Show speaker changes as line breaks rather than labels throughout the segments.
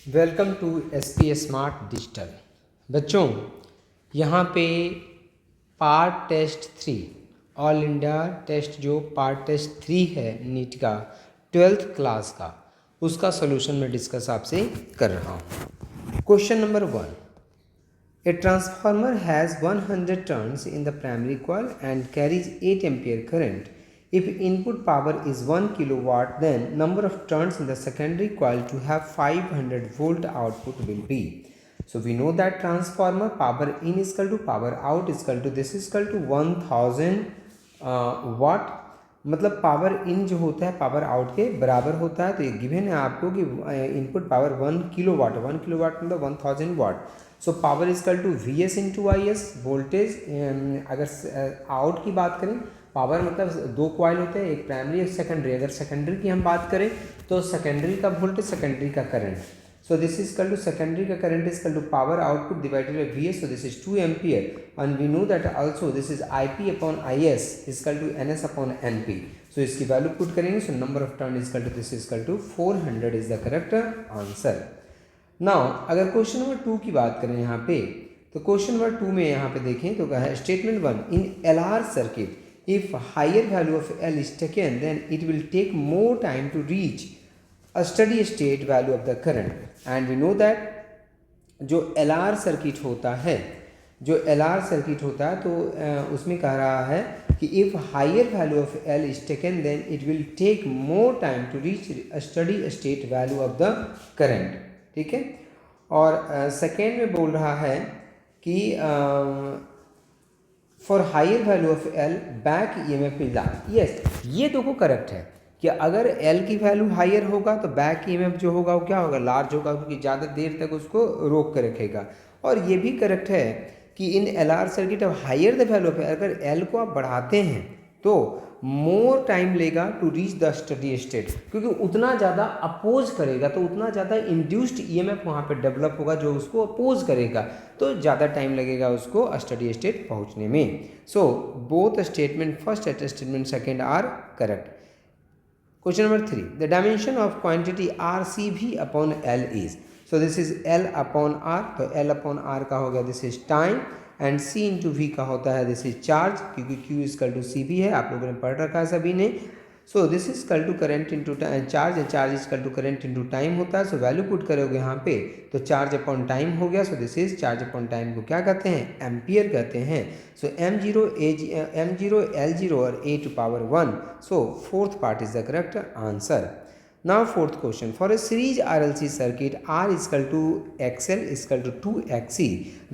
Welcome to S P smart digital. बच्चों, यहाँ पे part test 3 all India test जो पार्ट टेस्ट 3 है नीट का 12th क्लास का, उसका सोल्यूशन मैं डिस्कस आपसे कर रहा हूँ। Question number 1, a transformer has 100 turns in the primary coil and carries 8 ampere current. If input power is 1 kilowatt, then number of turns in the secondary coil to have 500 volt output will be. So we know that transformer power in is equal to power out is equal to this is equal to 1000 watt. मतलब power in जो होता है power out के बराबर होता है। तो ये गिवन है आपको कि इनपुट पावर 1 किलोवाट, 1 किलोवाट मतलब 1000 watt. So power is equal to V S into I S. Voltage अगर आउट की बात करें, पावर मतलब दो कॉइल होते हैं, एक प्राइमरी एक सेकेंडरी। अगर सेकेंडरी की हम बात करें तो सेकेंडरी का वोल्टेज, सेकेंडरी का current. So this is equal to secondary का current is equal to power output divided by V S. So this is 2 ampere and we know that also this is I P upon I S is equal to N S upon N P. So इसकी value put करेंगे। So number of turn is equal to this is equal to 400 is the correct answer. Now अगर question number 2 की बात करें यहाँ पे, तो question number 2 में यहाँ पे देखें तो कहा है statement 1, in L R circuit if higher value of L is taken, then it will take more time to reach a steady state value of the current. And we know that जो LR circuit होता है, जो LR circuit होता है तो उसमें कह रहा है कि if higher value of L is taken, then it will take more time to reach a steady state value of the current. ठीक है। और सेकेंड में बोल रहा है कि for higher value of L back E M F is large. Yes, ये देखो करेक्ट है कि अगर एल की वैल्यू हायर होगा तो बैक ई एम एफ जो होगा वो क्या होगा, लार्ज होगा, क्योंकि ज़्यादा देर तक उसको रोक कर रखेगा। और ये भी करेक्ट है कि in L R circuit of higher the value of L, अगर एल को आप बढ़ाते हैं तो मोर टाइम लेगा to reach the steady state, क्योंकि उतना ज़्यादा अपोज करेगा तो उतना ज़्यादा इंड्यूस्ड ईएमएफ वहाँ पे डेवलप होगा जो उसको अपोज करेगा, तो ज़्यादा टाइम लगेगा उसको स्टडी स्टेट पहुँचने में। So both statement first and statement second are correct. Question number 3, the dimension of quantity R C V upon L is. So this is L upon R, तो L upon R का हो गया this is time and C into V का होता है this is charge, क्योंकि Q is equal to C V है, आप लोगों ने पढ़ रखा है सभी ने। So this is equal to current into charge and charge is equal to current into time होता है। सो वैल्यू पुट करोगे यहाँ पे तो चार्ज अपॉन टाइम हो गया। सो this is charge upon time को क्या कहते हैं, एम्पियर कहते हैं। सो M0 L0 और a to power 1। So fourth part is the correct answer. Now fourth question, for a series RLC circuit R is equal to XL is equal to 2XC,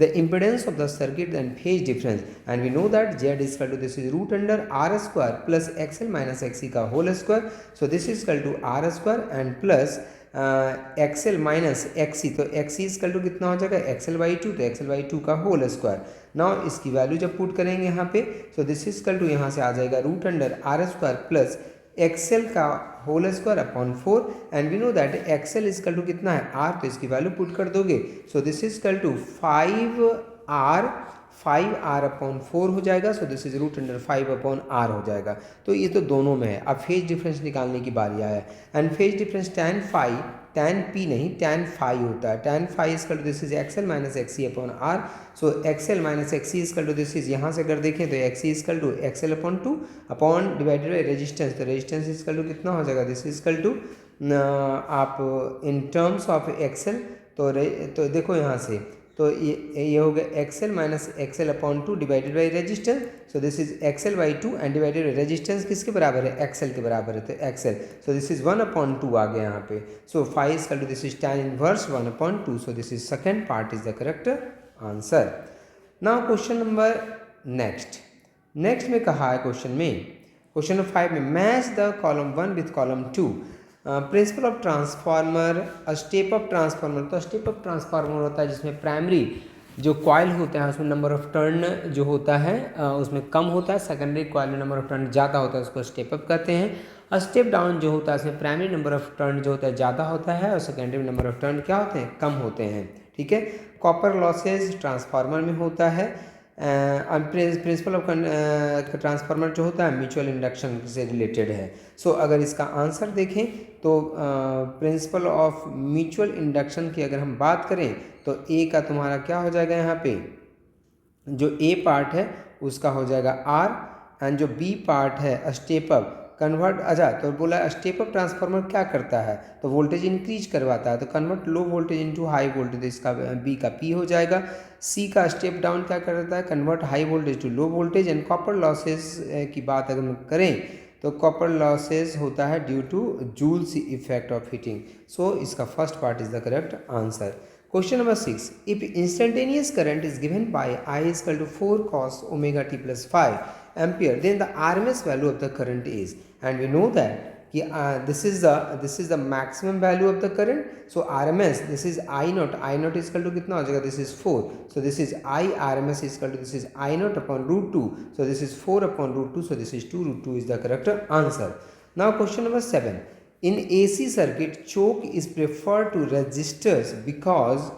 the impedance of the circuit and phase difference, and we know that Z is equal to this is root under R square plus XL minus XC का whole square. So this is equal to R square and plus XL minus XC, तो XC is equal to कितना हो जाएगा XL by 2, तो XL by 2 का whole square. Now इसकी value जब put करेंगे यहाँ पे, so this is equal to यहाँ से आ जाएगा root under R square plus XL का whole square upon 4 and we know that XL is equal to कितना है आर, तो इसकी वैल्यू पुट कर दोगे। So this is equal to 5R upon 4 हो जाएगा। So this is root under 5 upon R हो जाएगा। तो ये तो दोनों में है। अब फेज डिफरेंस निकालने की बारी आया and phase difference tan phi, tan p नहीं tan phi होता है। tan phi is equal to this is X L minus X C upon R. So X L minus X C is equal to this is, यहाँ से अगर देखें तो X C is equal to X L upon 2 upon divided by resistance, तो resistance is equal to कितना हो जाएगा, this is equal to आप इन टर्म्स ऑफ एक्सएल तो देखो यहाँ से तो ये हो गया X L minus X L upon 2 divided by resistance. So this is X L by 2 and divided by resistance किसके बराबर है, एक्सएल के बराबर है, तो X L. So this is 1 upon 2 आ गया यहाँ पे। So 5 is equal to this is tan inverse 1 upon 2। So this is second part is the correct answer. Now question number next में कहा है क्वेश्चन नंबर 5 में match the column 1 with column 2। Principle of transformer, step up transformer, तो step up transformer होता है जिसमें primary जो coil होता है उसमें नंबर ऑफ टर्न जो होता है उसमें कम होता है, सेकेंडरी कॉइल में नंबर ऑफ टर्न ज़्यादा होता है, उसको स्टेप अप कहते हैं। स्टेप डाउन जो होता है उसमें प्राइमरी नंबर ऑफ टर्न जो होता है ज़्यादा होता है और सेकेंडरी नंबर ऑफ टर्न क्या होते हैं, कम होते हैं। ठीक है। कॉपर लॉसेज ट्रांसफार्मर में होता है प्रिंसिपल ऑफ ट्रांसफार्मर जो होता है म्यूचुअल इंडक्शन से रिलेटेड है। सो अगर इसका आंसर देखें तो प्रिंसिपल ऑफ म्यूचुअल इंडक्शन की अगर हम बात करें तो ए का तुम्हारा क्या हो जाएगा, यहाँ पे जो ए पार्ट है उसका हो जाएगा आर, एंड जो बी पार्ट है स्टेप अप कन्वर्ट, अच्छा तो बोला स्टेप अप ट्रांसफार्मर क्या करता है, तो वोल्टेज इंक्रीज करवाता है, तो convert low voltage into high voltage, इसका बी का पी हो जाएगा। सी का स्टेप डाउन क्या करता है, convert high voltage to low voltage. And copper losses की बात अगर हम करें तो कॉपर लॉसेस होता है due to Joule's effect of heating. So इसका first part is the correct answer. Question number 6. If instantaneous current is given by I is equal to 4 cos omega t plus 5 ampere, then the RMS value of the current is, and we know that कि this is the maximum value of the current. So RMS, this is I naught is equal to कितना हो जाएगा, this is 4. So this is I RMS is equal to this is I naught upon root 2. So this is 4 upon root 2. So this is 2 root 2 is the correct answer. Now question number 7. In AC circuit choke is preferred to resistors because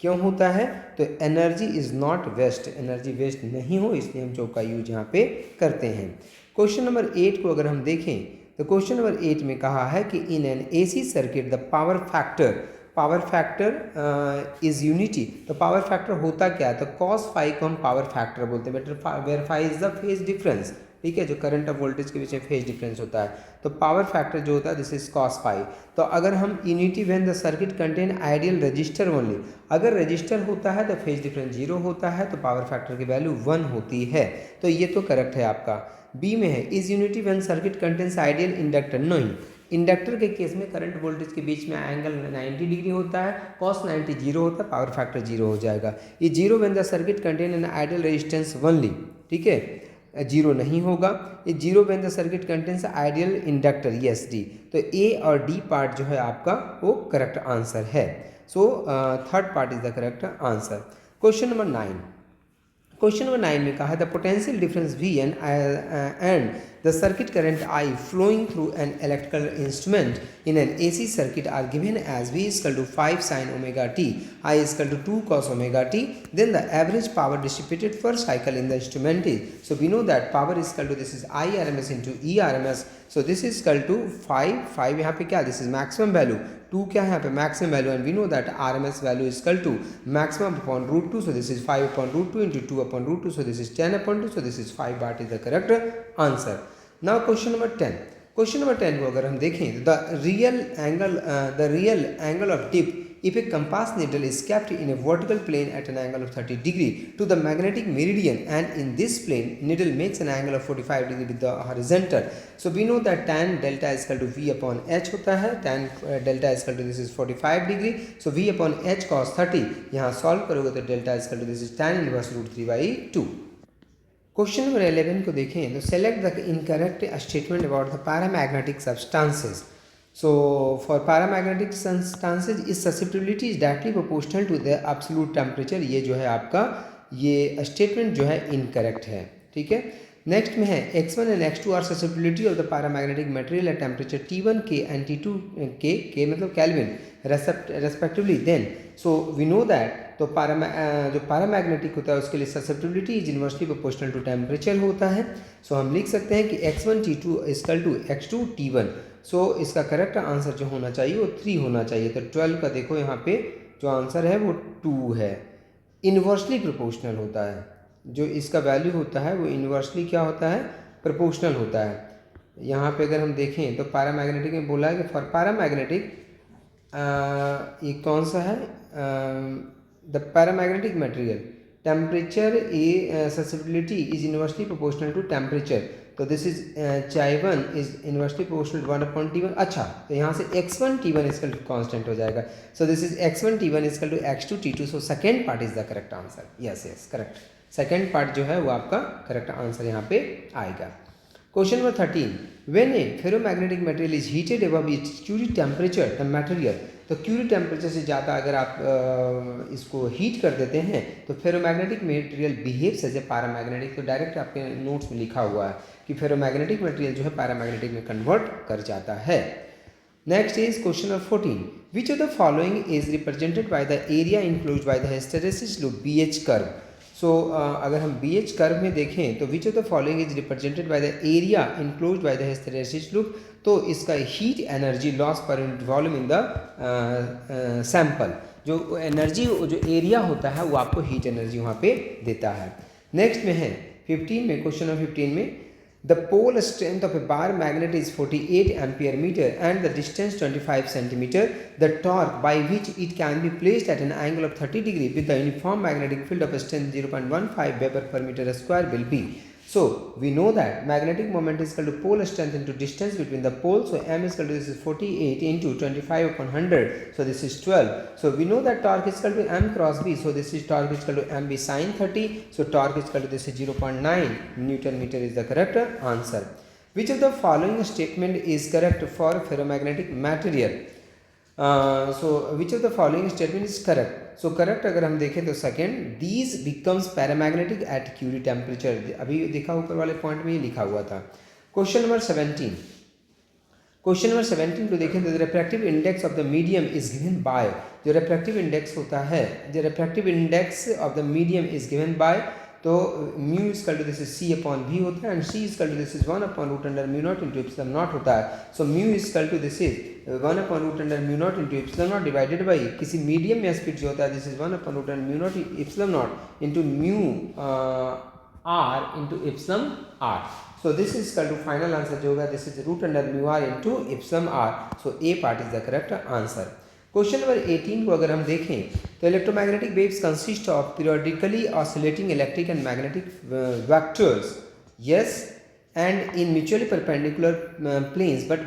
क्यों होता है, तो energy is not waste, energy waste नहीं हो इसलिए हम चोक का use यहाँ पे करते हैं। क्वेश्चन नंबर 8 को अगर हम देखें तो क्वेश्चन नंबर 8 में कहा है कि in an AC circuit the power factor is unity. तो पावर फैक्टर होता क्या है, तो कॉस फाई को हम पावर फैक्टर बोलते हैं, better where phi is the phase difference, ठीक है, जो करंट ऑफ वोल्टेज के बीच में फेज डिफरेंस होता है। तो पावर फैक्टर जो होता है दिस इज कॉस फाई। तो अगर हम unity when the circuit contain ideal register only, अगर रजिस्टर होता है तो फेज डिफरेंस 0 होता है, तो पावर फैक्टर की वैल्यू 1 होती है। तो ये तो करेक्ट है आपका। बी में है is unity when circuit contains ideal inductor, नहीं, इंडक्टर के केस में करंट वोल्टेज के बीच में एंगल 90 डिग्री होता है, कॉस 90 0 होता है, पावर फैक्टर 0 हो जाएगा। ये 0 when the circuit contain an ideal resistance only, ठीक है, 0 नहीं होगा। ये 0 when the circuit contains ideal inductor, yes D. तो ए और डी पार्ट जो है आपका वो करेक्ट आंसर है। So third part is the correct answer. Question number 9, question number 9 में कहा है the potential difference V and the circuit current I flowing through an electrical instrument in an AC circuit are given as V is equal to 5 sin omega t, I is equal to 2 cos omega t, then the average power distributed per cycle in the instrument is, so we know that power is equal to this is I RMS into E RMS, so this is equal to 5 यहाँ पे क्या, this is maximum value, 2 क्या है यहाँ पे maximum value, and we know that RMS value is equal to maximum upon root 2, so this is 5 upon root 2 into 2 upon root 2, so this is 10 upon 2, so this is 5 बाट is the correct answer. Now question number 10. Question number 10 को अगर हम देखें the real angle of dip if a compass needle is kept in a vertical plane at an angle of 30 degree to the magnetic meridian, and in this plane needle makes an angle of 45 degree with the horizontal, so we know that tan delta is equal to V upon H होता है, tan delta is equal to this is 45 degree, so V upon H cos 30 यहाँ solve करोगे तो delta is equal to this is tan inverse root 3 by 2। Question number 11 को देखें तो select the incorrect statement about the paramagnetic substances. So for paramagnetic substances is susceptibility is directly proportional to the absolute temperature, ये जो है आपका ये statement जो है इनकरेक्ट है, ठीक है। नेक्स्ट में है x1 and x2 are susceptibility of the paramagnetic material at temperature T1 K and T2 K मतलब kelvin respectively, then so we know that तो जो पैरामैग्नेटिक होता है उसके लिए susceptibility is inversely proportional to temperature होता है। सो हम लिख सकते हैं कि x1 T2 equal to x2 T1। सो इसका करेक्ट आंसर जो होना चाहिए वो 3 होना चाहिए। तो 12 का देखो यहाँ पे जो आंसर है वो 2 है। इनवर्सली प्रोपोर्शनल होता है, जो इसका वैल्यू होता है वो इनवर्सली क्या होता है, प्रोपोर्शनल होता है। यहाँ पे अगर हम देखें तो पैरामैग्नेटिक में बोला है कि फॉर पैरामैग्नेटिक ये कौन सा है, the paramagnetic material temperature a susceptibility is inversely proportional to temperature, तो this is Chi1 is inversely proportional to 1 upon T1। अच्छा तो यहाँ से x1 T1 is equal to constant हो जाएगा, so this is x1 T1 is equal to x2 T2, so second part is the correct answer. Yes yes correct, second part जो है वो आपका करेक्ट आंसर यहाँ पे आएगा। Question number 13, when a ferromagnetic material is heated above its Curie temperature the material, तो Curie temperature से ज़्यादा अगर आप इसको हीट कर देते हैं तो ferromagnetic material behaves as a paramagnetic. तो डायरेक्ट आपके नोट्स में लिखा हुआ है कि फेरोमैग्नेटिक मटेरियल जो है पैरामैग्नेटिक में कन्वर्ट कर जाता है। Next is question number 14, which of the following is represented by the area enclosed by the hysteresis loop BH curve. So अगर हम BH कर्व में देखें तो which of the following is represented by the area enclosed by the hysteresis loop, तो इसका heat energy loss per unit volume in the sample, जो energy जो area होता है वो आपको हीट एनर्जी वहाँ पे देता है। नेक्स्ट में है 15 में, क्वेश्चन नंबर 15 में, the pole strength of a bar magnet is 48 ampere meter and the distance 25 centimeter. The torque by which it can be placed at an angle of 30 degree with the uniform magnetic field of strength 0.15 Weber per meter square will be. So we know that magnetic moment is equal to pole strength into distance between the poles. So M is equal to, this is 48 into 25 upon 100. So this is 12. So we know that torque is equal to M cross B. So this is torque is equal to MB sin 30. So torque is equal to, this is 0.9 Newton meter is the correct answer. Which of the following statement is correct for ferromagnetic material? So which of the following statement is correct? So correct अगर हम देखें तो second, these becomes paramagnetic at Curie temperature. अभी देखा ऊपर वाले point में ही लिखा हुआ था। क्वेश्चन नंबर 17, क्वेश्चन नंबर 17 को देखें तो the refractive index of the medium is given by, जो रिफ्रैक्टिव इंडेक्स होता है, जो refractive index of the medium is given by, तो mu is equal to this is C upon V होता है and C is equal to this is 1 upon root under mu not into epsilon not होता है। So mu is equal to this is 1 upon root under mu not into epsilon not divided by किसी medium में speed जो होता है this is 1 upon root under mu not epsilon not into mu R into epsilon R. So this is equal to final answer जो होगा this is root under mu R into epsilon R. So A part is the correct answer. Question number 18 को अगर हम देखें तो electromagnetic waves consist of periodically oscillating electric and magnetic vectors, yes, and in mutually perpendicular planes but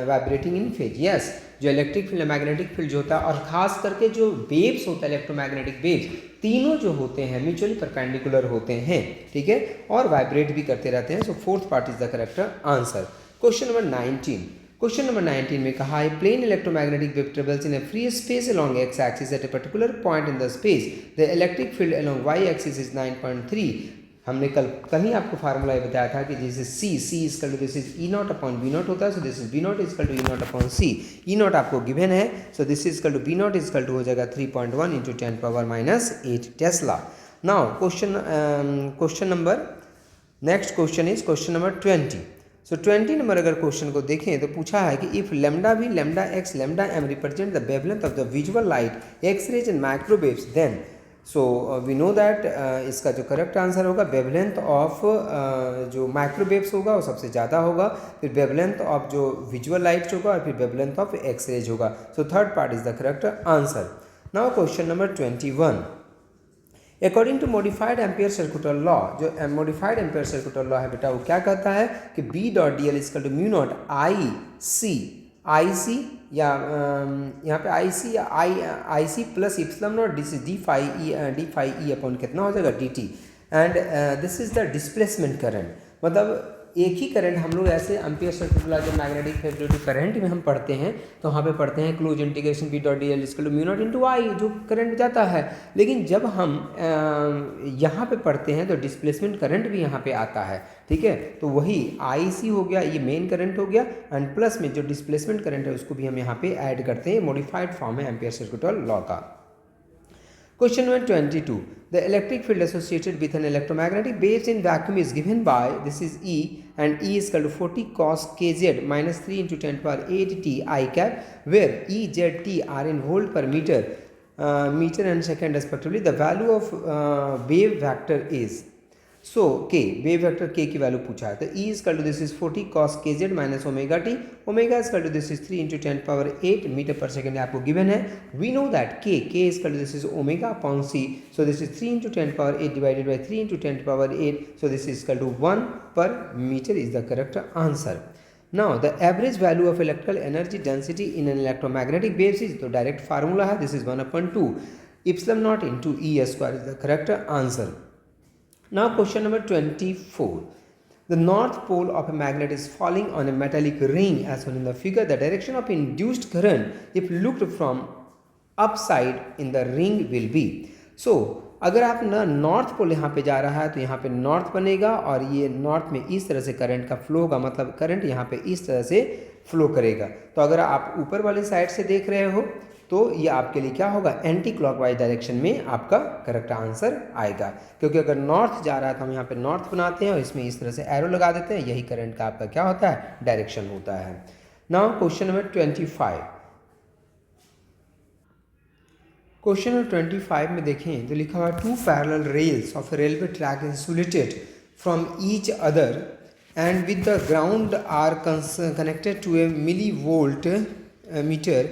vibrating in phase, yes. जो electric field magnetic field जो होता है और खास करके जो वेव्स होता है इलेक्ट्रोमैग्नेटिक वेव्स, तीनों जो होते हैं म्यूचुअली परपेंडिकुलर होते हैं, ठीक है, और वाइब्रेट भी करते रहते हैं। So fourth part is the correct answer. Question number 19, question number 19 में कहा है plane electromagnetic wave travels in a free space along X axis at a particular point in the space, the electric field along Y axis is 9.3। हमने कल ही आपको formula बताया था कि जैसे C is equal to this is E not upon B not होता है, so this is B not is equal to E not upon C. E not आपको गिवन है, so this is equal to B not is equal to हो जाएगा 3.1 into 10⁻⁻8 tesla. Now question number, next question is question number 20। So 20 number अगर question को देखें तो पूछा है कि if lambda V lambda X lambda M represent the wavelength of the visual light X rays and microwaves then, so we know that इसका जो correct answer होगा वेवलेंथ ऑफ जो माइक्रोवेव्स होगा वो सबसे ज़्यादा होगा, फिर वेवलेंथ ऑफ जो विजुअल लाइट होगा और फिर वेवलेंथ ऑफ एक्स रेज होगा। So third part is the correct answer. Now question number 21, according to modified Ampere circular law, जो मॉडिफाइड एम्पियर सर्कुलर लॉ है बेटा वो क्या कहता है कि B dot D L is equal to mu not I C या यहाँ पे आई सी या I C plus epsilon not this is D phi E upon कितना हो जाएगा D T, and this is the displacement current. मतलब एक ही करंट हम लोग ऐसे एम्पियर सर्कुलर जो मैग्नेटिक फेवरेटिव करंट में हम पढ़ते हैं तो वहाँ पे पढ़ते हैं close integration B dot D L is equal to mu not into I, जो करंट जाता है। लेकिन जब हम यहाँ पे पढ़ते हैं तो डिस्प्लेसमेंट करंट भी यहाँ पे आता है, ठीक है, तो वही आई सी हो गया, ये मेन करंट हो गया, एंड प्लस में जो डिस्प्लेसमेंट करंट है उसको भी हम यहाँ पे ऐड करते हैं, मॉडिफाइड फॉर्म है एम्पियर सर्कुलर लॉ का। Question number 22. The electric field associated with an electromagnetic waves in vacuum is given by, this is E, and E is equal to 40 cos kz minus 3 into 10⁸ t I cap, where E, Z, T are in volt per meter, meter and second respectively. The value of wave vector is, so K wave vector के की value पूछा है तो E is equal to this is 40 cos kz minus omega T, omega is equal to this is 3 into 10⁸ metre per second आपको given है। We know that K is equal to this is omega upon C, so this is 3 into 10⁸ divided by 3 into 10⁸, so this is equal to 1 पर metre is the correct answer. Now the average value of electrical energy density in an electromagnetic waves is, तो direct formula है this is 1/2 epsilon not into E square is the correct answer. Now question number 24. The north pole of a magnet is falling on a metallic ring as shown in the figure. The direction of induced current if looked from upside in the ring will be. So अगर आप ना north pole यहाँ पे जा रहा है तो यहाँ पे नॉर्थ बनेगा और ये नॉर्थ में इस तरह से करंट का फ्लो होगा, मतलब करंट यहाँ पे इस तरह से फ्लो करेगा। तो अगर आप ऊपर वाली साइड से देख रहे हो तो ये आपके लिए क्या होगा, एंटी क्लॉकवाइज डायरेक्शन में आपका करेक्ट आंसर आएगा। क्योंकि अगर नॉर्थ जा रहा है तो हम यहाँ पे नॉर्थ बनाते हैं और इसमें इस तरह से एरो लगा देते हैं, यही करंट का आपका क्या होता है, डायरेक्शन होता है। Now question number 25। Question number 25 में देखें तो लिखा हुआ two parallel rails of a railway track insulated from each other and with the ground are connected to a millivolt meter.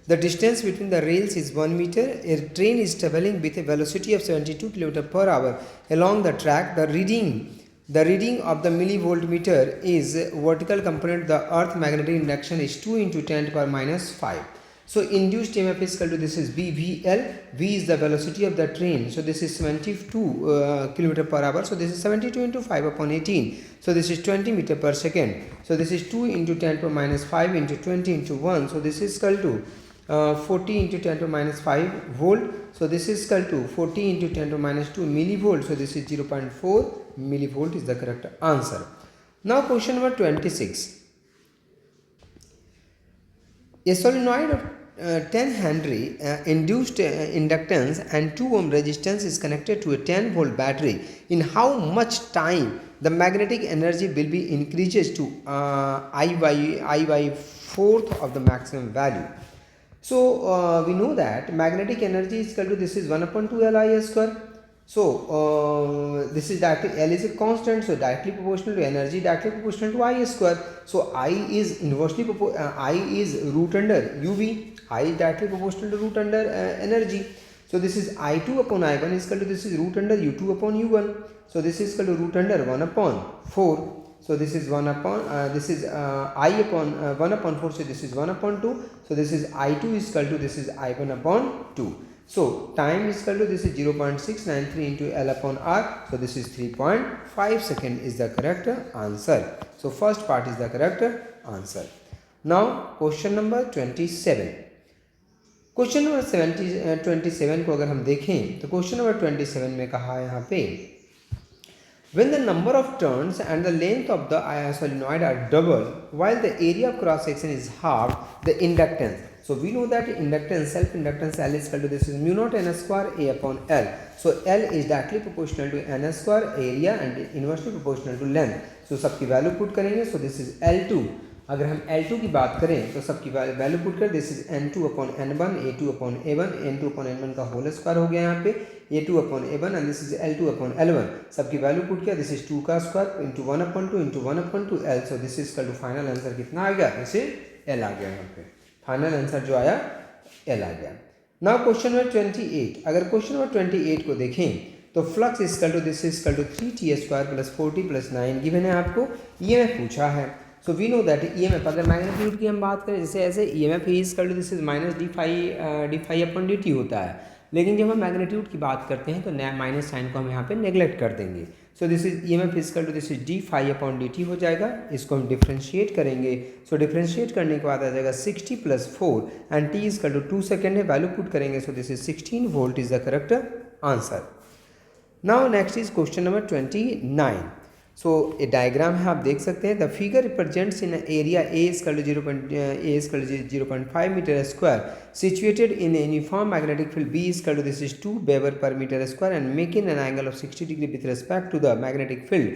The distance between the rails is 1 meter. A train is traveling with a velocity of 72 km per hour along the track. The reading of the millivolt meter is vertical component. The earth magnetic induction is 2 into 10 to the power minus 5. So induced EMF is equal to, this is BVL. V is the velocity of the train. So this is 72 km per hour. So this is 72 into 5 upon 18. So this is 20 meter per second. So this is 2 into 10 to minus 5 into 20 into 1. So this is equal to 40 into 10 to minus 5 volt. So this is equal to 40 into 10 to minus 2 millivolt. So this is 0.4 millivolt is the correct answer. Now question number 26. A solenoid of 10 Henry induced inductance and 2 ohm resistance is connected to a 10 volt battery. In how much time the magnetic energy will be increases to I by fourth of the maximum value? So we know that magnetic energy is equal to, this is 1 upon 2 Li square. So this is directly, L is a constant, so directly proportional to energy, directly proportional to I square. So I is inversely I is root under UV. I is directly proportional to root under energy. So this is I2 upon I1 is equal to, this is root under U2 upon U1. So this is equal to root under 1 upon 4. So this is 1 upon this is I upon 1 upon 4. So this is 1 upon 2. So this is I2 is equal to, this is I1 upon 2. So time is equal to, this is 0.693 into L upon R. So this is 3.5 second is the correct answer. So first part is the correct answer. Now question number 27. Question number 27 को अगर हम देखें तो question number 27 में कहा है यहाँ पे, when the number of turns and the length of the solenoid are double while the area of cross section is half, the inductance. So we know that inductance, self inductance L is equal to, this is mu naught n square A upon L. So L is directly proportional to n square area and inversely proportional to length. So सबकी value put करेंगे. So this is L2. अगर हम L2 की बात करें तो सबकी value put कर, this is N2 upon N1, A2 upon A1, N2 upon N1 का होल स्क्वायर हो गया यहाँ पे, A2 upon A1 and this is L2 upon L1. सबकी वैल्यू पुट किया, दिस इज 2 का square into 1 upon 2 into 1 upon 2 L. So this is equal to final answer कितना आ गया, दिस इज L आ गया यहाँ पे, फाइनल आंसर जो आया L आ गया. Now question number 28. अगर क्वेश्चन नंबर 28 को देखें तो flux equal to, this is equal to 3t square plus 4t plus 9 given है आपको, EMF पूछा है. So we know that EMF, अगर मैग्नीट्यूड की हम बात करें जैसे ऐसे EMF is equal to, this is minus D phi upon dt होता है, लेकिन जब हम मैग्नीट्यूड की बात करते हैं तो माइनस साइन को हम यहाँ पे नेगलेक्ट कर देंगे. So this is EMF is equal to, this is D phi upon dt हो जाएगा. इसको हम डिफ्रेंशिएट करेंगे. सो डिफ्रेंशिएट करने के बाद आ जाएगा 60 plus 4 and t is equal to 2 second है, वैल्यू पुट करेंगे. So this is 16 volt is the correct answer. Now next is question number 29. So a diagram है, आप देख सकते हैं. The figure represents in area A is equal to 0.5 metre square situated in a uniform magnetic field B is equal to, this is 2 Weber per meter square and making an angle of 60 degree with respect to the magnetic field.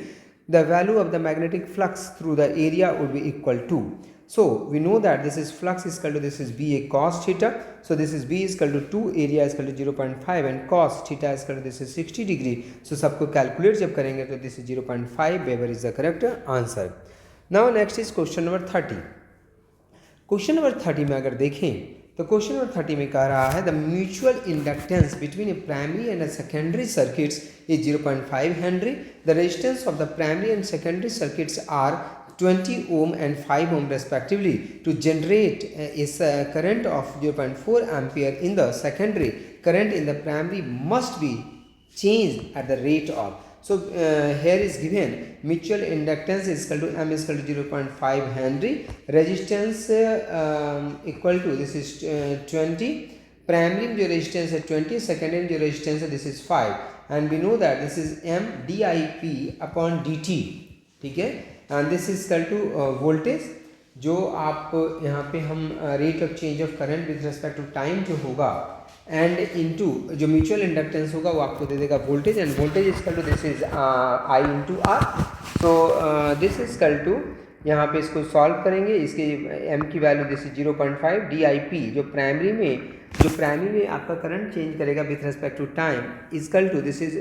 The value of the magnetic flux through the area would be equal to. So we know that this is flux is equal to, this is B a cos theta. So this is B is equal to 2, area is equal to 0.5 and cos theta is equal to, this is 60 degree. So सबको calculate जब करेंगे तो this is 0.5 Weber is the correct answer. Now next is question number 30. Question number 30 में अगर देखें तो question number 30 में कह रहा है, the mutual inductance between a primary and a secondary circuits is 0.5 henry. The resistance of the primary and secondary circuits are 20 ohm and 5 ohm respectively. To generate a current of 0.4 ampere in the secondary, current in the primary must be changed at the rate of. So here is given mutual inductance is equal to M is equal to 0.5 Henry, resistance equal to, this is 20, primary जो resistance है 20, secondary जो resistance है this is 5 and we know that this is M dIP upon dt. ठीक है, and this is equal to voltage. जो आप यहाँ पे हम rate of change of current with respect to time जो होगा एंड इनटू जो म्यूचुअल इंडक्टेंस होगा वो आपको दे देगा voltage, and voltage is equal to this is I into R. So this is equal to, यहाँ पे इसको सॉल्व करेंगे, इसके m की वैल्यू दिस इज 0.5 DIP जो प्राइमरी में आपका करंट चेंज करेगा with respect to time equal to this is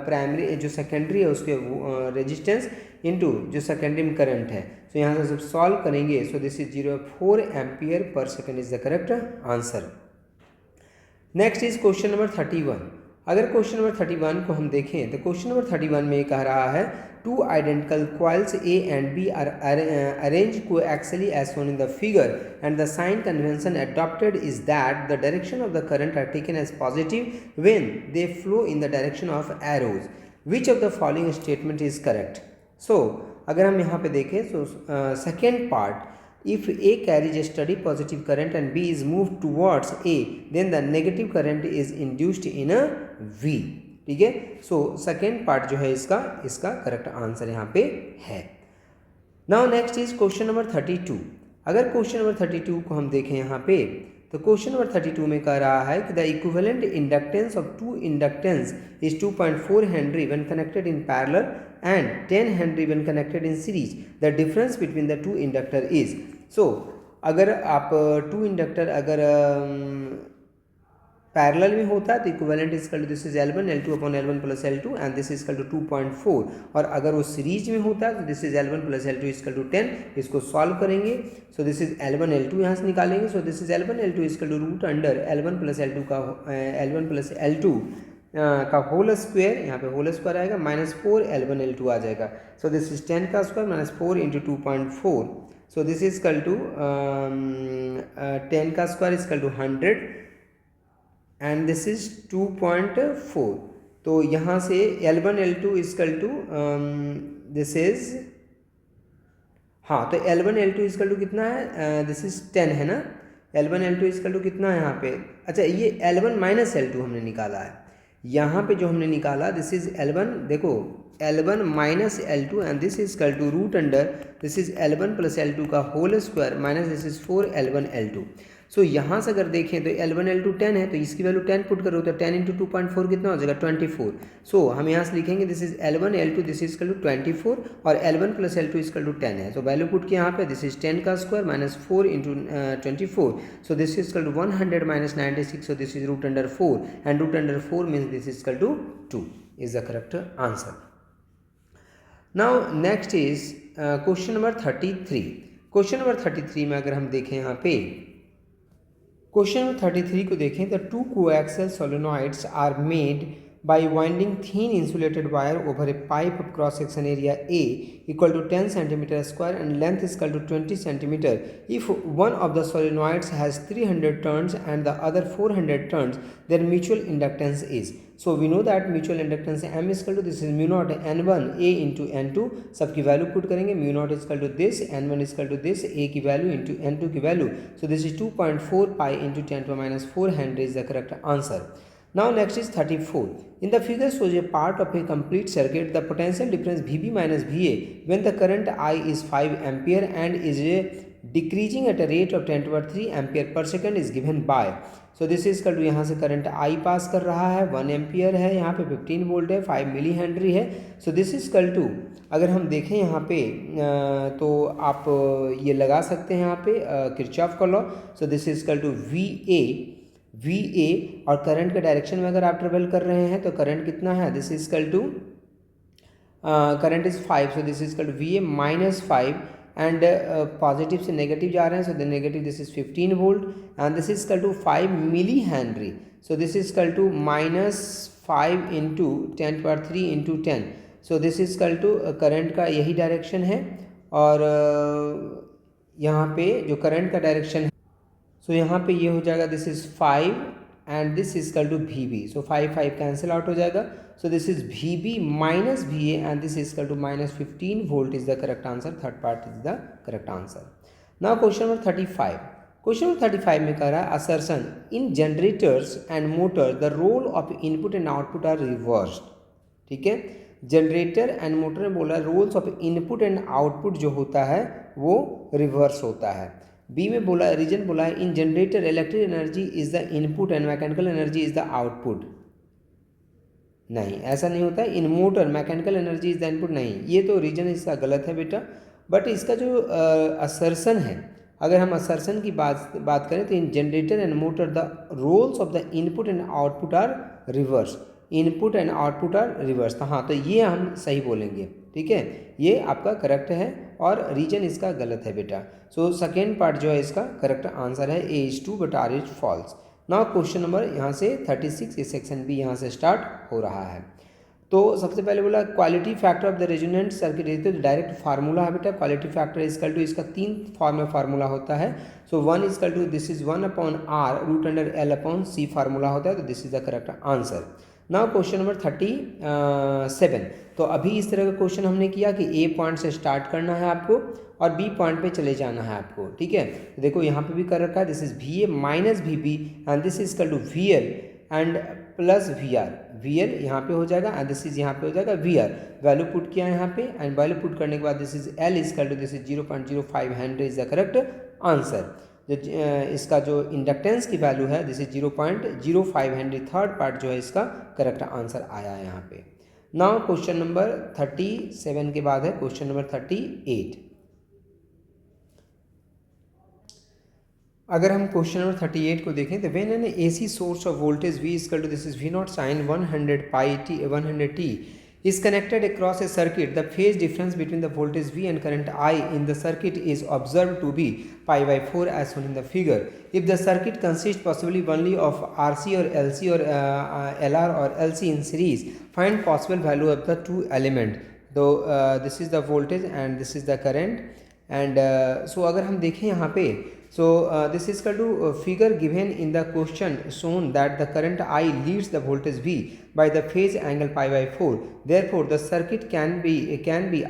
primary जो सेकेंडरी है उसके रेजिस्टेंस इनटू जो सेकेंडरी में करंट है। सो यहाँ से जब सॉल्व करेंगे so this is 0.4 ampere per second is the correct answer. Next is question number 31। अगर क्वेश्चन नंबर 31 को हम देखें तो क्वेश्चन नंबर 31 में कह रहा है two identical coils A and B are arranged coaxially as shown in the figure, and the sign convention adopted is that the direction of the current are taken as positive when they flow in the direction of arrows. Which of the following statement is correct? So अगर हम यहाँ पे देखें so second part, if A carries a steady positive current and B is moved towards A, then the negative current is induced in a V. ठीक है, सो second part जो है इसका करेक्ट आंसर यहाँ पे है। Now next is question number 32। अगर question number 32 को हम देखें यहाँ पे तो क्वेश्चन नंबर 32 में कह रहा है कि the equivalent inductance of two inductance is 2.4 henry when connected in parallel and 10 henry when connected in series, the difference between the two inductor is. So अगर आप टू इंडक्टर अगर पैरेलल में होता है तो equivalent is equal to this is L1 L2 upon L1 plus L2 and this is equal to 2.4, और अगर वो सीरीज में होता है तो this is L1 plus L2 is equal to 10। इसको सॉल्व करेंगे so this is L1 L2 यहाँ से निकालेंगे, so this is L1 L2 is equal to root under L1 plus L2 का होल स्क्वायर, यहाँ पे होल स्क्वायर आएगा -4 L1 L2 आ जाएगा। सो दिस इज 10 का square minus 4 into 2.4, so this is equal to 10 का square is equal to 100 and this is 2.4। तो यहाँ से L1 L2 is equal to this is, हाँ तो L1 L2 इजकल टू कितना है, दिस इज 10 है ना, L1 L2 इजकल टू कितना है यहाँ पे, अच्छा ये L1 माइनस L2 हमने निकाला है, यहाँ पे जो हमने निकाला दिस इज L1, देखो L1 minus L2 and this is equal to root under this is L1 plus L2 का whole square minus this is 4 L1 L2। So यहाँ से अगर देखें तो L1 L2 10 है तो इसकी वैल्यू 10 पुट करो तो 10 इंटू 2.4 कितना हो जाएगा 24। सो हम यहाँ से लिखेंगे this is L1 L2 this is equal to 24 और L1 plus L2 equal to 10 है। सो वैल्यू पुट किया यहाँ पे दिस इज 10 का square minus 4 into 24, so this is equal to 100 minus 96, so this is root under 4 and root under 4 means this is equal to 2 is the correct answer. Now next is question number 33। Question number 33 में अगर हम देखें यहाँ पे question number 33 को देखें तो two coaxial solenoids are made by winding thin insulated wire over a pipe of cross section area A equal to 10 cm square and length is equal to 20 cm. If one of the solenoids has 300 turns and the other 400 turns, their mutual inductance is. So we know that mutual inductance M is equal to this is mu naught N1 A into N2, सबकी value put करेंगे, mu naught is equal to this, N1 is equal to this, A की value into N2 की value, so this is 2.4 pi into 10 to the minus 4 Henry is the correct answer. Now next is 34. In the figure shows a part of a complete circuit. The potential difference VB minus VA when the current I is 5 ampere and is decreasing at a rate of 10 to the 3 ampere per second is given by. So this is equal to यहाँ से current I पास कर रहा है 1 ampere है, यहाँ पे 15 volt है, 5 milli henry है। So this is equal to, अगर हम देखें यहाँ पे तो आप ये लगा सकते हैं यहाँ पे किरचॉफ का law. So this is equal to VA और करंट के डायरेक्शन में अगर आप ट्रेवल कर रहे हैं तो करंट कितना है, this is equal to current is 5, so this is equal to VA minus 5 and positive से नेगेटिव जा रहे हैं, so the negative this is 15 volt and this is equal to 5 milli henry, so this is equal to minus 5 into 10 power 3 into 10, so this is equal to current का यही direction है और यहाँ पे जो करंट का डायरेक्शन है सो यहाँ पे ये हो जाएगा this is 5 and this is equal to VB, so 5 cancel out हो जाएगा, so this is VB minus VA and this is equal to minus 15 volt is the correct answer, third part is the correct answer. Now question number 35। Question number 35 में कह रहा है assertion in generators and motor the role of input and output are reversed. ठीक है, generator and motor में बोला roles of input and output जो होता है वो रिवर्स होता है। बी में बोला, रीजन बोला है in generator electric energy is the input and mechanical energy is the output. नहीं, ऐसा नहीं होता है। In motor mechanical energy is the input, नहीं, ये तो रीजन इसका गलत है बेटा। बट इसका जो असर्सन है, अगर हम असर्सन की बात करें तो in generator and motor the roles of the input and output are reverse. Input and output are reverse, हाँ, तो ये हम सही बोलेंगे, ठीक है, ये आपका करेक्ट है और रीजन इसका गलत है बेटा। सो सेकेंड पार्ट जो है इसका करेक्ट आंसर है A is 2 but R is false. Now question number यहाँ से 36, ये सेक्शन बी यहाँ से स्टार्ट हो रहा है। तो सबसे पहले बोला quality factor of the resonant circuit is, तो डायरेक्ट फार्मूला है बेटा। क्वालिटी फैक्टर इजकल टू, इसका 3 फॉर्म में फार्मूला होता है। So 1 equal to this is 1/r root under L/C formula होता है, तो this is the correct answer. Now question number 37। तो अभी इस तरह का क्वेश्चन हमने किया कि ए पॉइंट से स्टार्ट करना है आपको और बी पॉइंट पे चले जाना है आपको, ठीक है। तो देखो यहाँ पे भी कर रखा है, this is VA minus VB and this is equal to VL and plus VR। VL यहाँ पे हो जाएगा एंड दिस इज यहाँ पे हो जाएगा VR। वैल्यू पुट किया है यहाँ पे एंड वैल्यू पुट करने के बाद this is L is equal to this is 0.05 henry is the correct answer. इसका जो इंडक्टेंस की वैल्यू है this is 0.05 henry, third part जो है इसका करेक्ट आंसर आया है यहाँ पे। नाउ क्वेश्चन नंबर 37 के बाद है क्वेश्चन नंबर 38। अगर हम क्वेश्चन नंबर 38 को देखें तो when an AC source of voltage V equal to this is V not sine 100t is connected across a circuit, the phase difference between the voltage V and current I in the circuit is observed to be pi/4 as shown in the figure. If the circuit consists possibly only of RC or LC or LR or LC in series, find possible value of the two element. So this is the voltage and this is the current and so अगर हम देखें यहाँ पे so this is equal to figure given in the question shown that the current I leads the voltage V by the phase angle pi/4. Therefore the circuit can be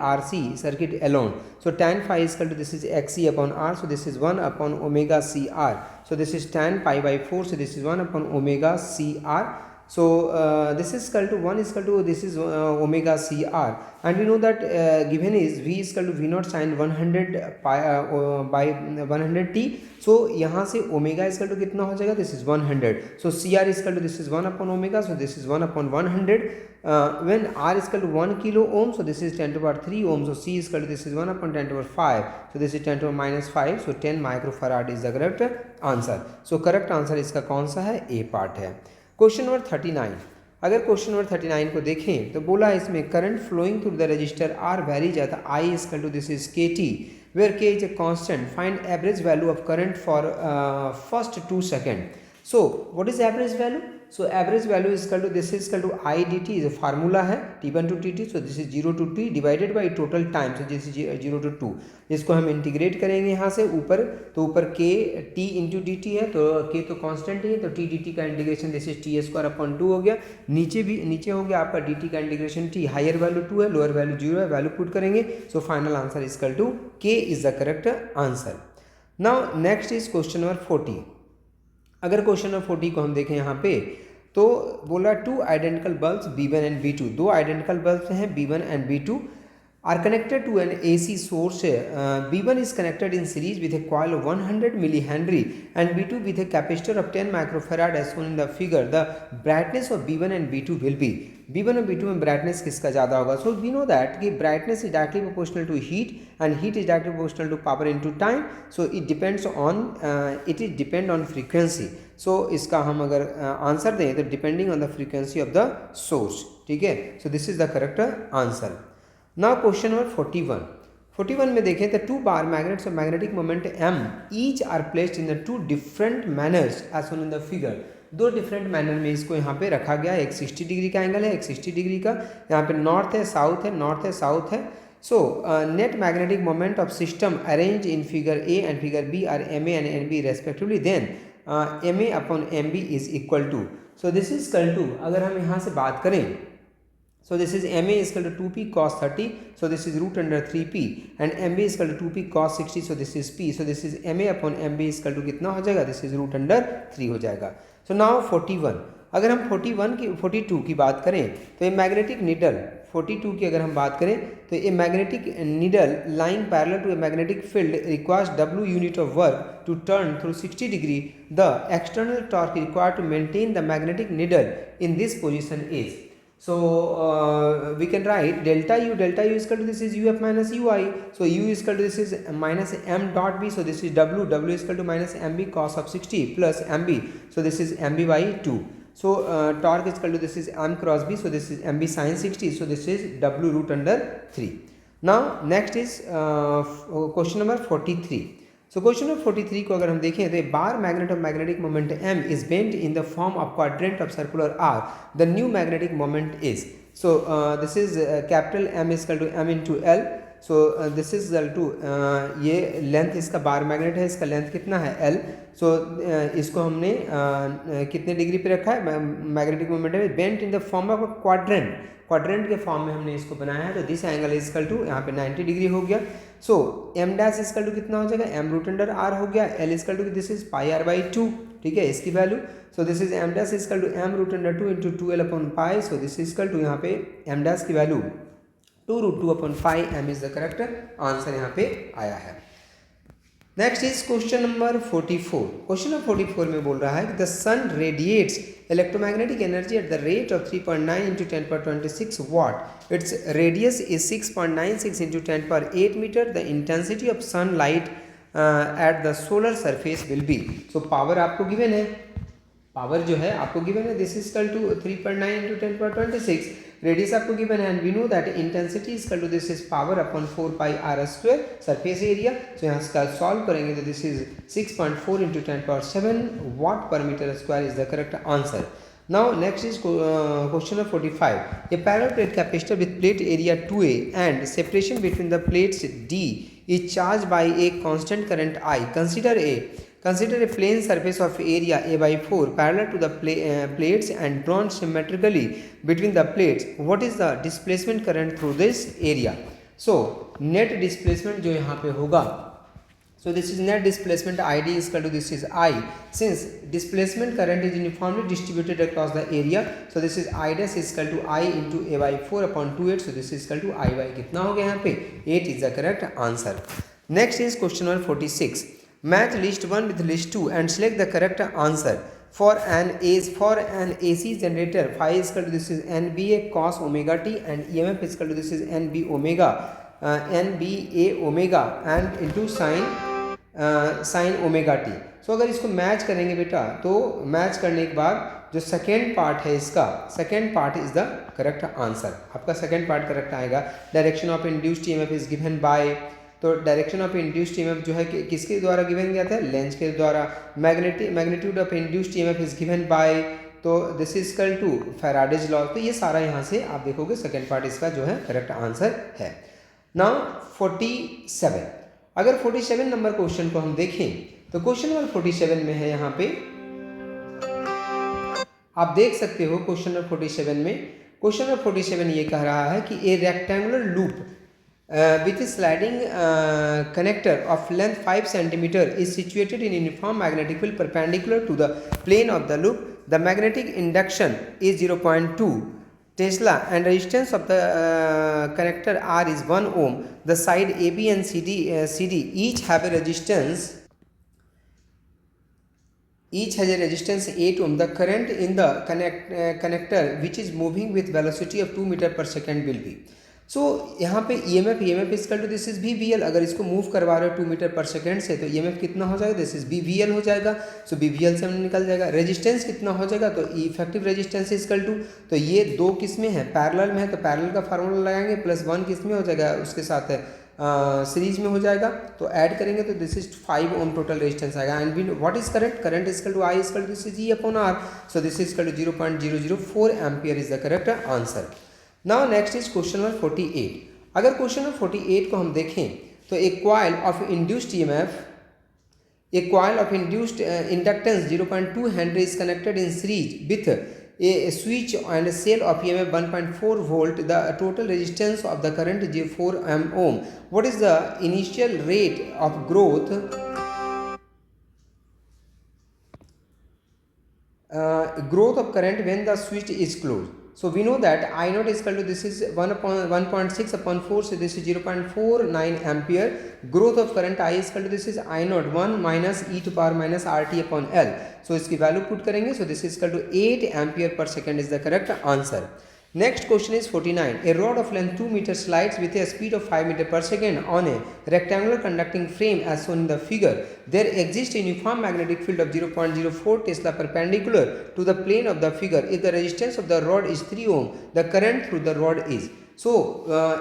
RC circuit alone. So tan phi is equal to this is XC upon R, so this is 1 upon omega CR. So this is tan pi/4, so this is 1 upon omega CR. So this is equal to 1 is equal to this is omega CR and we know that given is V is equal to V naught sin 100 pi by 100t. So यहाँ से omega is equal to कितना हो जाएगा, this is 100. So CR is equal to this is 1 upon omega, so this is 1 upon 100. When R is equal to 1 kilo ohm, so this is 10 to the power 3 ohm. So C is equal to this is 1 upon 10 to the power 5. So this is 10 to the power minus 5. So 10 microfarad is the correct answer. So correct answer इसका कौन सा है, A part है। Question number 39। अगर question number 39 को देखें तो बोला इसमें current flowing through the resistor are vary जाता I is equal to this is KT where K is a constant. Find average value of current for first 2 seconds. So what is average value? So average value is equal to this is equal to I dt is a formula है T1 to Tt. So this is 0 to T divided by total time. So this is 0 to 2. इसको हम integrate करेंगे यहाँ से ऊपर, तो ऊपर K T into d t है, तो K तो कांस्टेंट ही है, तो T डी टी का integration this is t square upon 2 हो गया। नीचे हो गया आपका डी टी का इंटीग्रेशन T, हायर वैल्यू 2 है, लोअर वैल्यू 0 है, वैल्यू पुट करेंगे। So final answer is equal to K is the correct answer. Now next is question number 40। अगर क्वेश्चन नंबर 40 को हम देखें यहाँ पे तो बोला 2 identical bulbs B1 and B2, 2 identical bulbs हैं B1 and B2 are connected to an AC source. B1 is connected in series with a coil of 100 millihenry and B2 with a capacitor of 10 microfarad as shown in the figure. The brightness of B1 and B2 will be, B1 और B2 में brightness किसका ज़्यादा होगा? So we know that कि brightness is directly proportional to heat and heat is directly proportional to power into time. So it depends on it is depend on frequency. So इसका हम अगर answer दें तो depending on the frequency of the source, ठीक है। So this is the correct answer. Now question number 41. 41 में देखें तो 2 bar magnets of magnetic moment M each are placed in the 2 different manners as shown in the figure. 2 different manner में इसको यहाँ पे रखा गया है। एक 60 डिग्री का एंगल है, एक 60 डिग्री का, यहाँ पे नॉर्थ है, साउथ है, नॉर्थ है, साउथ है। So net magnetic moment of system arrange in figure A and figure B are MA and NB respectively, then MA upon MB is equal to, so this is equal to, अगर हम यहाँ से बात करें so this is MA is equal to 2p cos 30, so this is root under 3p and MB is equal to 2p cos 60, so this is p, so this is MA upon MB is equal to कितना हो जाएगा, this is root under 3 हो जाएगा। So now 41, अगर हम 42 की बात करें तो ये मैग्नेटिक नीडल 42 की अगर हम बात करें तो ये magnetic needle lying parallel to a magnetic field requires W unit of work to turn through 60 degree the external torque required to maintain the magnetic needle in this position is. So we can write delta u is equal to this is uf minus ui. So u is equal to this is minus m dot b. So this is w is equal to minus mb cos of 60 plus mb. So this is mb by 2. So torque is equal to this is m cross b. So this is mb sin 60. So this is w root under 3. Now next is question number 43. So question number 43 को अगर हम देखें तो bar magnet of magnetic moment m is bent in the form of quadrant of circular arc. The new magnetic moment is. So this is capital M is equal to m into L. So this is equal to ये length इसका bar magnet है, इसका length कितना है L. So इसको हमने कितने degree पे रखा है, मैग्नेटिक मोमेंट है bent in the form of quadrant के फॉर्म में हमने इसको बनाया है. तो this angle is equal to यहाँ पे 90 डिग्री हो गया. So M dash is equal to कितना हो जाएगा, एम रूट अंडर आर हो गया. L is equal to this is pi R by 2. ठीक है, इसकी value. So this is M dash is equal to M root under 2 into 2 L upon pi. So this is equal to यहाँ पे M dash की वैल्यू 2 root 2 upon pi. M is the correct answer यहाँ पे आया है. Next is question number 44. Question number 44 में बोल रहा है कि the sun radiates electromagnetic energy at the rate of 3.9 into 10 power 26 watt. Its radius is 6.96 into 10 power 8 meter. The intensity of sunlight at the solar surface will be. So power आपको given है, power जो है आपको given है. This is equal to 3.9 into 10 power 26. Radius आपको given है and we know that intensity is equal to this is power upon 4 pi R square surface area. So यहाँ इसका सॉल्व करेंगे तो this is 6.4 into 10 power 7 watt per metre square is the correct answer. Now next is question number 45. A parallel plate capacitor with plate area 2a and separation between the plates d is charged by a constant current I. Consider a plane surface of area a by 4 parallel to the plates and drawn symmetrically between the plates. What is the displacement current through this area? So net displacement जो यहाँ पे होगा, so this is net displacement id is equal to this is I. Since displacement current is uniformly distributed across the area, so this is I dash is equal to I into a by 4 upon 2/8. So this is equal to I by कितना हो गया यहाँ पे 8 is the correct answer. Next is question number 46. Match list 1 with list 2 and select the correct answer. For an AC generator, phi is equal to this is NBA cos omega t and EMF is equal to this is NB omega NBA omega and into sin omega t. So अगर इसको match करेंगे बेटा तो match करने के बाद जो second part है इसका, second part is the correct answer. आपका सेकेंड पार्ट करेक्ट आएगा. Direction of induced EMF is given by, तो डायरेक्शन ऑफ इंड्यूस्ड EMF जो है किसके द्वारा गिवन गया था, लेंस के द्वारा. Magnitude of induced EMF is given by, तो this is equal to Faraday's law. तो ये सारा यहाँ से आप देखोगे सेकेंड पार्ट इसका जो है करेक्ट आंसर है. नाउ 47. अगर 47 नंबर क्वेश्चन को हम देखें तो क्वेश्चन नंबर 47 में है यहाँ पे आप देख सकते हो. क्वेश्चन नंबर 47 में, क्वेश्चन नंबर 47 ये कह रहा है कि ए rectangular loop with a sliding connector of length 5 cm is situated in uniform magnetic field perpendicular to the plane of the loop. The magnetic induction is 0.2 Tesla and resistance of the connector R is 1 ohm. The side AB and CD each have a resistance. Each has a resistance 8 ohm. The current in the connector which is moving with velocity of 2 meter per second will be. So यहाँ पे EMF is equal to this is BVL. अगर इसको move करवा रहे हो 2 metre per second से तो EMF कितना हो जाएगा, दिस इज BVL हो जाएगा. सो BVL से हमने निकल जाएगा. रेजिस्टेंस कितना हो जाएगा, तो effective resistance is equal to, तो ये दो किस में है, पैरेलल में है, तो पैरेलल का फार्मूला लगाएंगे प्लस 1 किस में हो जाएगा, उसके साथ सीरीज में हो जाएगा. तो ऐड करेंगे तो this is 5 ohm total resistance आएगा. And we what is current is equal to I is equal to this is E upon R. So this is equal to 0.004 ampere is the correct answer. Now next is question number 48. अगर question number 48 को हम देखें तो एक coil of induced EMF, एक coil of induced inductance 0.2 henry is connected in series with a switch and cell of EMF 1.4 volt. The total resistance of the current is 4 ohm. What is the initial rate of growth growth of current when the switch is closed. So we know that I naught is equal to, this is 1.6 upon 4, so this is 0.49 ampere. Growth of current I is equal to, this is I naught 1 minus e to power minus RT upon L. So इसकी value put करेंगे, so this is equal to 8 ampere per second is the correct answer. Next question is 49. A rod of length 2 meters slides with a speed of 5 meter per second on a rectangular conducting frame as shown in the figure. There exists a uniform magnetic field of 0.04 Tesla perpendicular to the plane of the figure. If the resistance of the rod is 3 ohm, the current through the rod is. So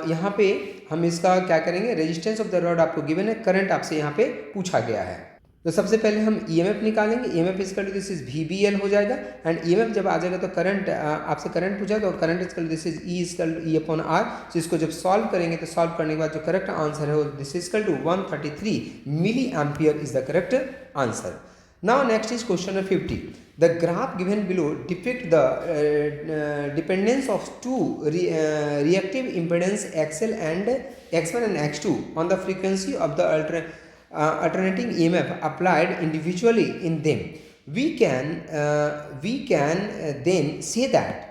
यहाँ पे हम इसका क्या करेंगे, resistance of the rod आपको given है, current आपसे यहाँ पे पूछा गया है। तो सबसे पहले हम ईएमएफ निकालेंगे, EMF is equal to this is VBL हो जाएगा, एंड ईएमएफ जब आ जाएगा तो करंट, आपसे करंट पूछा तो current is equal to this is E is equal to E upon R। तो इसको जब सॉल्व करेंगे तो सॉल्व करने के बाद जो करेक्ट आंसर है वो this is equal to 133 milli ampere is the correct answer. Now next is question number 50. The graph given below depict the dependence of two reactive impedance XL and X1 and X2 on the frequency of the alternating EMF applied individually in them. We can then say that,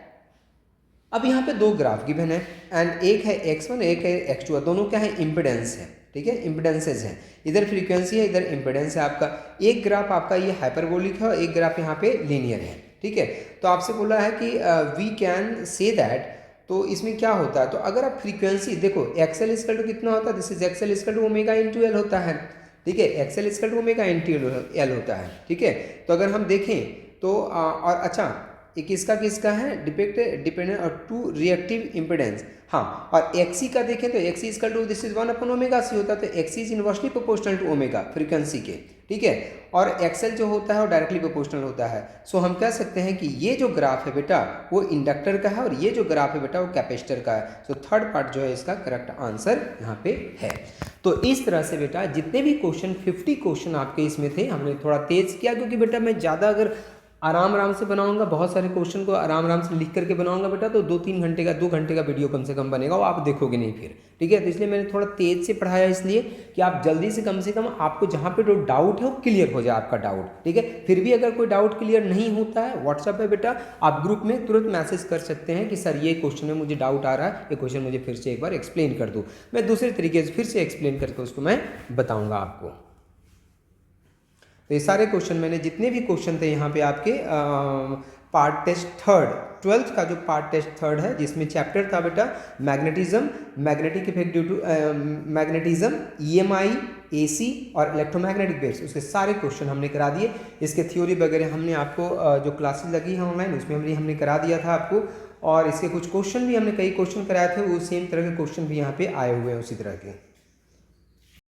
अब यहाँ पे दो graph given है and एक है X1 एक है X2, दोनों क्या है, इम्पिडेंस है, ठीक है, इम्पिडेंसेज हैं, इधर फ्रीक्वेंसी है इधर इम्पिडेंस है आपका। एक ग्राफ आपका ये हाइपरबोलिक है और एक ग्राफ यहाँ पे लीनियर है, ठीक है। तो आपसे बोला है कि वी कैन से दैट, तो इसमें क्या होता है, तो अगर आप फ्रीक्वेंसी देखो XL इक्वल टू कितना होता है, this is XL equal to omega into L होता है, ठीक है, XL equal to omega into L होता है, ठीक है। तो अगर हम देखें तो और अच्छा एक किसका है, डिपेंडेंट और टू रिएक्टिव इम्पिडेंस, हाँ, और XC का देखें तो XC equal to this is 1 upon omega C होता है, तो XC is inversely proportional to omega frequency के, ठीक है, और XL जो होता है वो डायरेक्टली प्रोपोर्शनल होता है। सो हम कह सकते हैं कि ये जो ग्राफ है बेटा वो इंडक्टर का है और ये जो ग्राफ है बेटा वो कैपेसिटर का है। सो थर्ड पार्ट जो है इसका करेक्ट आंसर यहाँ पे है। तो इस तरह से बेटा जितने भी क्वेश्चन 50 क्वेश्चन आपके इसमें थे, हमने थोड़ा तेज किया क्योंकि बेटा मैं ज़्यादा अगर आराम से बनाऊंगा, बहुत सारे क्वेश्चन को आराम से लिख करके बनाऊंगा बेटा, तो 2 घंटे का वीडियो कम से कम बनेगा, वो आप देखोगे नहीं फिर, ठीक है। तो इसलिए मैंने थोड़ा तेज से पढ़ाया, इसलिए कि आप जल्दी से कम आपको जहाँ पे जो डाउट है वो क्लियर हो जाए आपका डाउट, ठीक है। फिर भी अगर कोई डाउट क्लियर नहीं होता है, व्हाट्सएप पे बेटा आप ग्रुप में तुरंत मैसेज कर सकते हैं कि सर ये क्वेश्चन में मुझे डाउट आ रहा है, ये क्वेश्चन मुझे फिर से एक बार एक्सप्लेन कर दो, मैं दूसरे तरीके से फिर से एक्सप्लेन करके उसको मैं बताऊँगा आपको। तो ये सारे क्वेश्चन मैंने जितने भी क्वेश्चन थे यहाँ पे आपके पार्ट टेस्ट थर्ड 12th का जो पार्ट टेस्ट थर्ड है, जिसमें चैप्टर था बेटा magnetism, magnetic effect due to magnetism, EMI, AC और इलेक्ट्रोमैग्नेटिक वेव्स, उसके सारे क्वेश्चन हमने करा दिए। इसके थ्योरी वगैरह हमने आपको जो क्लासेस लगी हैं ऑनलाइन उसमें हमने करा दिया था आपको, और इसके कुछ क्वेश्चन भी हमने कई क्वेश्चन कराए थे, वो सेम तरह के क्वेश्चन भी यहाँ पे आए हुए हैं उसी तरह के।